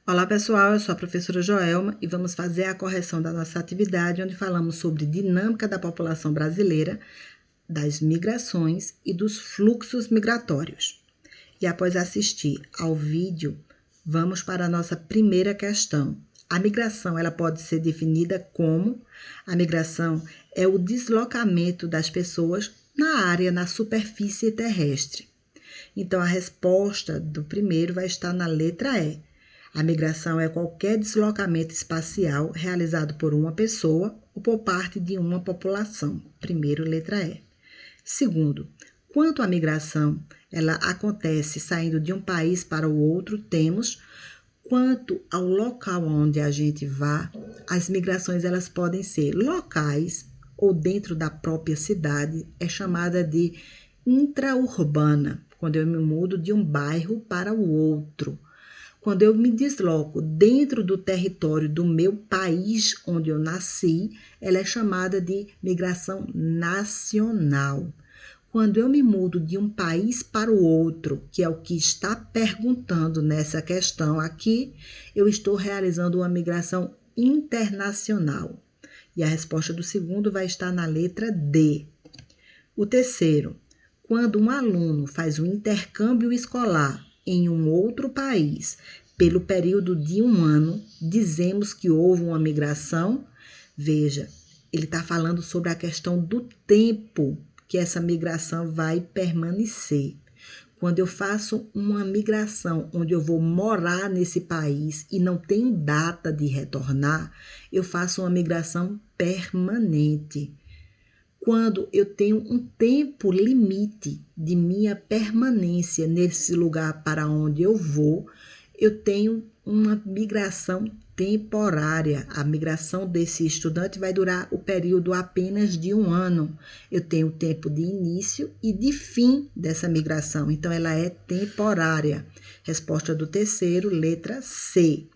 Olá pessoal, eu sou a professora Joelma e vamos fazer a correção da nossa atividade onde falamos sobre dinâmica da população brasileira, das migrações e dos fluxos migratórios. E após assistir ao vídeo, vamos para a nossa primeira questão. A migração ela pode ser definida como: a migração é o deslocamento das pessoas na superfície terrestre. Então, a resposta do primeiro vai estar na letra E. A migração é qualquer deslocamento espacial realizado por uma pessoa ou por parte de uma população. Primeiro, letra E. Segundo, quanto à migração, ela acontece saindo de um país para o outro, temos quanto ao local onde a gente vá, as migrações elas podem ser locais ou dentro da própria cidade, é chamada de intraurbana, quando eu me mudo de um bairro para o outro. Quando eu me desloco dentro do território do meu país onde eu nasci, ela é chamada de migração nacional. Quando eu me mudo de um país para o outro, que é o que está perguntando nessa questão aqui, eu estou realizando uma migração internacional. E a resposta do segundo vai estar na letra D. O terceiro, quando um aluno faz um intercâmbio escolar em um outro país pelo período de um ano, dizemos que houve uma migração. Veja, ele está falando sobre a questão do tempo que essa migração vai permanecer. Quando eu faço uma migração onde eu vou morar nesse país e não tenho data de retornar, eu faço uma migração permanente. Quando eu tenho um tempo limite de minha permanência nesse lugar para onde eu vou, eu tenho uma migração temporária. A migração desse estudante vai durar o período apenas de um ano. Eu tenho o tempo de início e de fim dessa migração, então ela é temporária. Resposta do terceiro, letra C.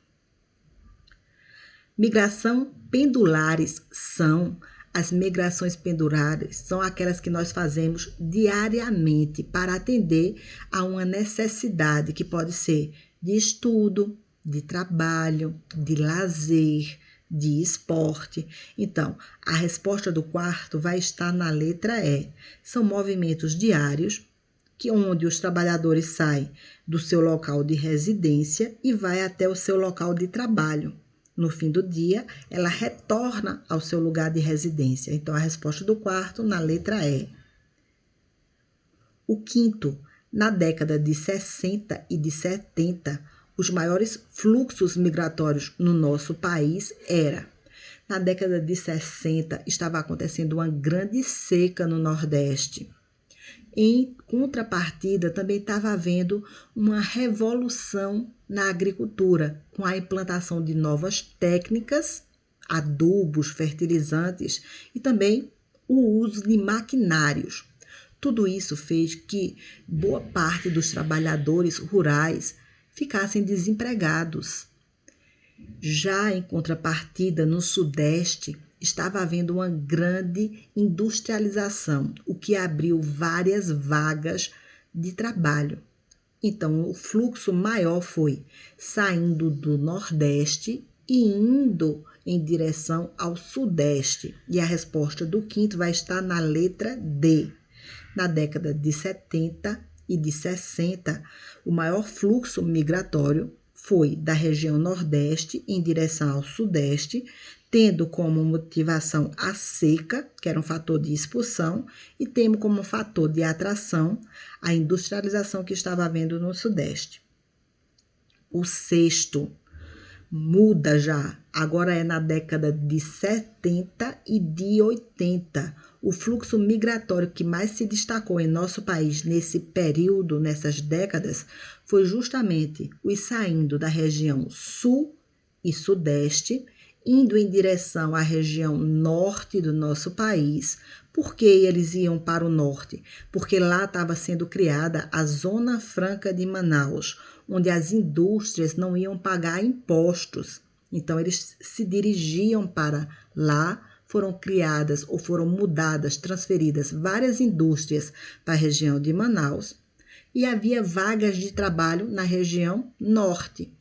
Migração pendulares são as migrações pendulares, são aquelas que nós fazemos diariamente para atender a uma necessidade que pode ser de estudo, de trabalho, de lazer, de esporte. Então, a resposta do quarto vai estar na letra E. São movimentos diários onde os trabalhadores saem do seu local de residência e vai até o seu local de trabalho. No fim do dia, ela retorna ao seu lugar de residência. Então, a resposta do quarto na letra E. O quinto, na década de 60 e de 70, os maiores fluxos migratórios no nosso país era: na década de 60, estava acontecendo uma grande seca no Nordeste. Em contrapartida, também estava havendo uma revolução na agricultura, com a implantação de novas técnicas, adubos, fertilizantes e também o uso de maquinários. Tudo isso fez que boa parte dos trabalhadores rurais ficassem desempregados. Já em contrapartida, no Sudeste, estava havendo uma grande industrialização, o que abriu várias vagas de trabalho. Então, o fluxo maior foi saindo do Nordeste e indo em direção ao Sudeste. E a resposta do quinto vai estar na letra D. Na década de 70 e de 60, o maior fluxo migratório foi da região Nordeste em direção ao Sudeste, tendo como motivação a seca, que era um fator de expulsão, e tendo como fator de atração a industrialização que estava havendo no Sudeste. O sexto muda já, agora é na década de 70 e de 80. O fluxo migratório que mais se destacou em nosso país nesse período, nessas décadas, foi justamente os saindo da região sul e sudeste, indo em direção à região norte do nosso país. Por que eles iam para o norte? Porque lá estava sendo criada a Zona Franca de Manaus, onde as indústrias não iam pagar impostos. Então, eles se dirigiam para lá. Foram criadas ou foram mudadas, transferidas várias indústrias para a região de Manaus e havia vagas de trabalho na região norte.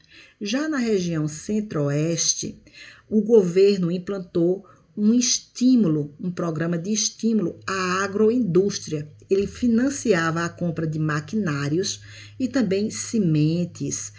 Já na região centro-oeste, o governo implantou um programa de estímulo à agroindústria. Ele financiava a compra de maquinários e também sementes,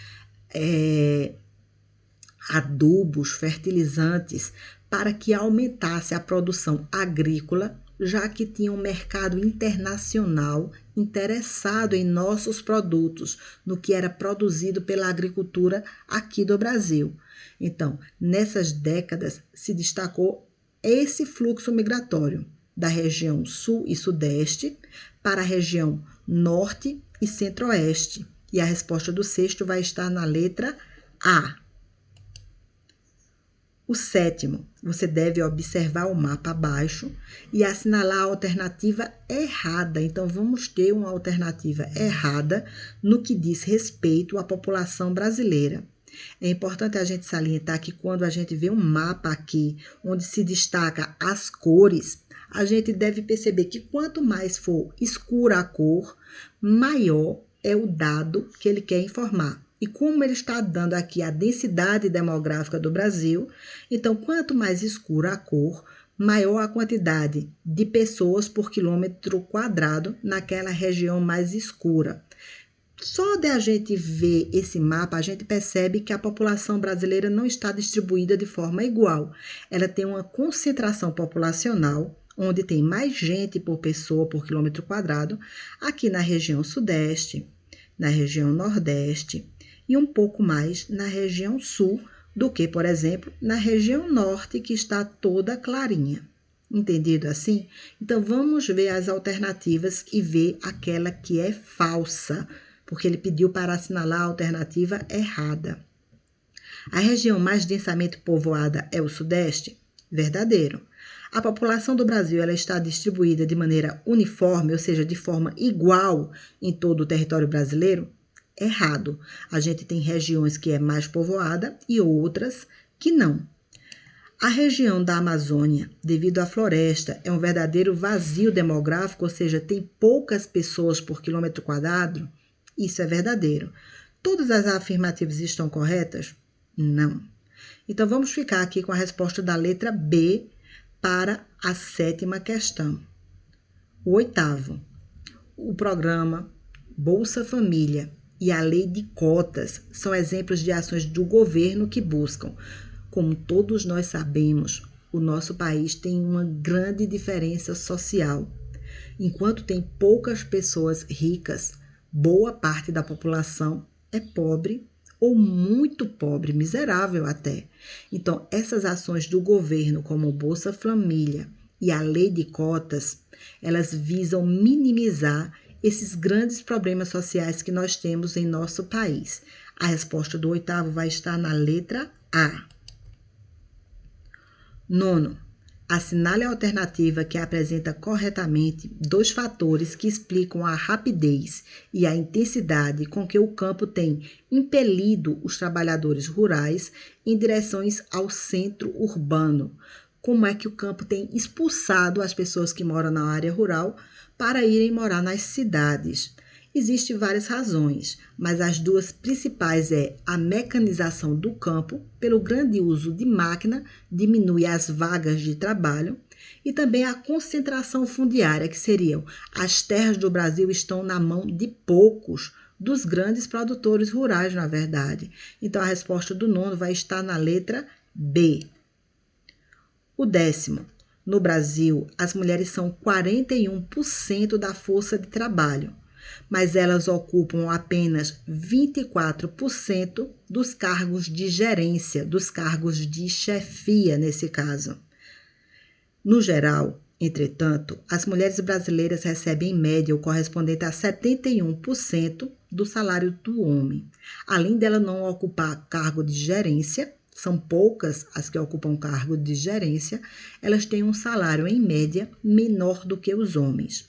adubos, fertilizantes, para que aumentasse a produção agrícola, já que tinha um mercado internacional interessado em nossos produtos, no que era produzido pela agricultura aqui do Brasil. Então, nessas décadas se destacou esse fluxo migratório da região sul e sudeste para a região norte e centro-oeste. E a resposta do sexto vai estar na letra A. O sétimo, você deve observar o mapa abaixo e assinalar a alternativa errada. Então, vamos ter uma alternativa errada no que diz respeito à população brasileira. É importante a gente salientar que quando a gente vê um mapa aqui, onde se destaca as cores, a gente deve perceber que quanto mais for escura a cor, maior é o dado que ele quer informar. E como ele está dando aqui a densidade demográfica do Brasil, então quanto mais escura a cor, maior a quantidade de pessoas por quilômetro quadrado naquela região mais escura. Só de a gente ver esse mapa, a gente percebe que a população brasileira não está distribuída de forma igual. Ela tem uma concentração populacional, onde tem mais gente por pessoa por quilômetro quadrado, aqui na região sudeste, na região nordeste e um pouco mais na região sul do que, por exemplo, na região norte, que está toda clarinha. Entendido assim? Então, vamos ver as alternativas e ver aquela que é falsa, porque ele pediu para assinalar a alternativa errada. A região mais densamente povoada é o sudeste? Verdadeiro. A população do Brasil ela está distribuída de maneira uniforme, ou seja, de forma igual em todo o território brasileiro? Errado. A gente tem regiões que é mais povoada e outras que não. A região da Amazônia, devido à floresta, é um verdadeiro vazio demográfico, ou seja, tem poucas pessoas por quilômetro quadrado? Isso é verdadeiro. Todas as afirmativas estão corretas? Não. Então, vamos ficar aqui com a resposta da letra B para a sétima questão. O oitavo, o programa Bolsa Família e a lei de cotas são exemplos de ações do governo que buscam. Como todos nós sabemos, o nosso país tem uma grande diferença social. Enquanto tem poucas pessoas ricas, boa parte da população é pobre ou muito pobre, miserável até. Então, essas ações do governo, como o Bolsa Família e a lei de cotas, elas visam minimizar esses grandes problemas sociais que nós temos em nosso país. A resposta do oitavo vai estar na letra A. Nono, assinale a alternativa que apresenta corretamente dois fatores que explicam a rapidez e a intensidade com que o campo tem impelido os trabalhadores rurais em direções ao centro urbano. Como é que o campo tem expulsado as pessoas que moram na área rural para irem morar nas cidades? Existem várias razões, mas as duas principais é a mecanização do campo, pelo grande uso de máquina, diminui as vagas de trabalho, e também a concentração fundiária, que seriam as terras do Brasil estão na mão de poucos, dos grandes produtores rurais, na verdade. Então, a resposta do nono vai estar na letra B. O décimo. No Brasil, as mulheres são 41% da força de trabalho, mas elas ocupam apenas 24% dos cargos de gerência, dos cargos de chefia nesse caso. No geral, entretanto, as mulheres brasileiras recebem em média o correspondente a 71% do salário do homem. Além dela não ocupar cargo de gerência, são poucas as que ocupam cargo de gerência, elas têm um salário em média menor do que os homens.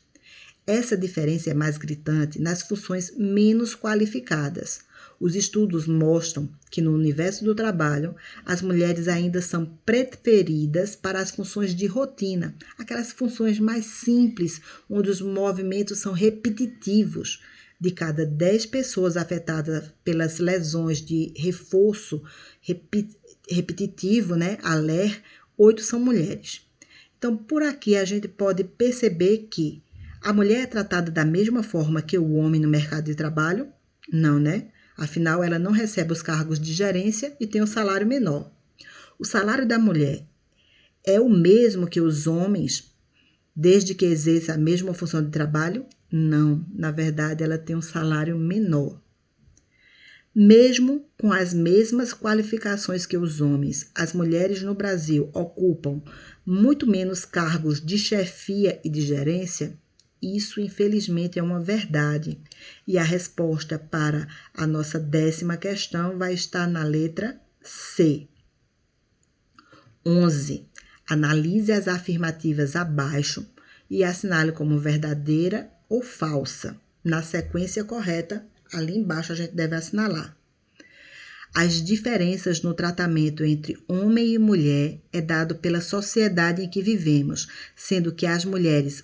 Essa diferença é mais gritante nas funções menos qualificadas. Os estudos mostram que no universo do trabalho, as mulheres ainda são preferidas para as funções de rotina, aquelas funções mais simples, onde os movimentos são repetitivos. De cada 10 pessoas afetadas pelas lesões de reforço repetitivo, né, ALER, 8 são mulheres. Então, por aqui a gente pode perceber que a mulher é tratada da mesma forma que o homem no mercado de trabalho? Não, né? Afinal, ela não recebe os cargos de gerência e tem um salário menor. O salário da mulher é o mesmo que os homens, desde que exerça a mesma função de trabalho? Não, na verdade, ela tem um salário menor. Mesmo com as mesmas qualificações que os homens, as mulheres no Brasil ocupam muito menos cargos de chefia e de gerência? Isso, infelizmente, é uma verdade. E a resposta para a nossa 10ª questão vai estar na letra C. 11. Analise as afirmativas abaixo e assinale como verdadeira ou falsa. Na sequência correta, ali embaixo a gente deve assinalar. As diferenças no tratamento entre homem e mulher é dado pela sociedade em que vivemos, sendo que as mulheres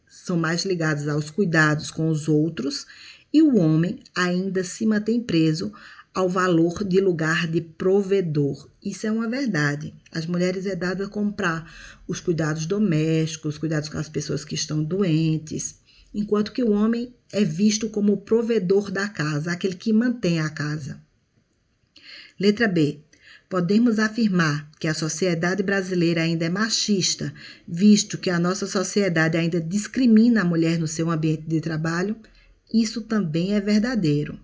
são mais ligadas aos cuidados com os outros e o homem ainda se mantém preso ao valor de lugar de provedor. Isso é uma verdade. As mulheres é dado a comprar os cuidados domésticos, os cuidados com as pessoas que estão doentes, enquanto que o homem é visto como o provedor da casa, aquele que mantém a casa. Letra B. Podemos afirmar que a sociedade brasileira ainda é machista, visto que a nossa sociedade ainda discrimina a mulher no seu ambiente de trabalho? Isso também é verdadeiro.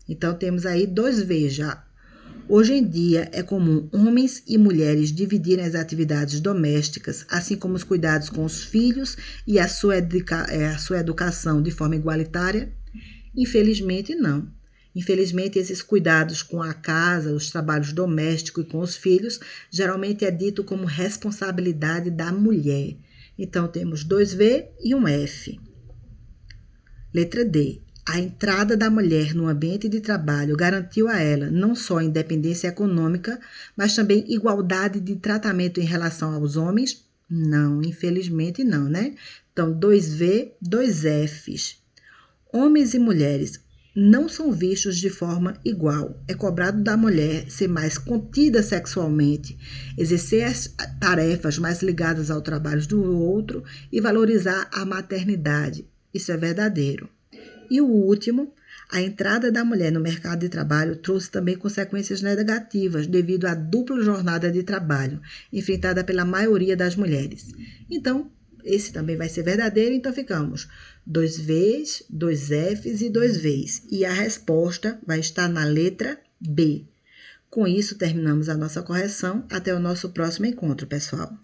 Então, temos aí 2 V's já. Hoje em dia, é comum homens e mulheres dividirem as atividades domésticas, assim como os cuidados com os filhos e a sua educação de forma igualitária? Infelizmente, não. Infelizmente, esses cuidados com a casa, os trabalhos domésticos e com os filhos, geralmente é dito como responsabilidade da mulher. Então, temos 2 V e um F. Letra D. A entrada da mulher no ambiente de trabalho garantiu a ela não só independência econômica, mas também igualdade de tratamento em relação aos homens? Não, infelizmente não, né? Então, 2 V, 2 Fs. Homens e mulheres não são vistos de forma igual. É cobrado da mulher ser mais contida sexualmente, exercer as tarefas mais ligadas ao trabalho do outro e valorizar a maternidade. Isso é verdadeiro. E o último, a entrada da mulher no mercado de trabalho trouxe também consequências negativas devido à dupla jornada de trabalho enfrentada pela maioria das mulheres. Então, esse também vai ser verdadeiro, então ficamos 2 V's, 2 F's e 2 V's. E a resposta vai estar na letra B. Com isso, terminamos a nossa correção. Até o nosso próximo encontro, pessoal.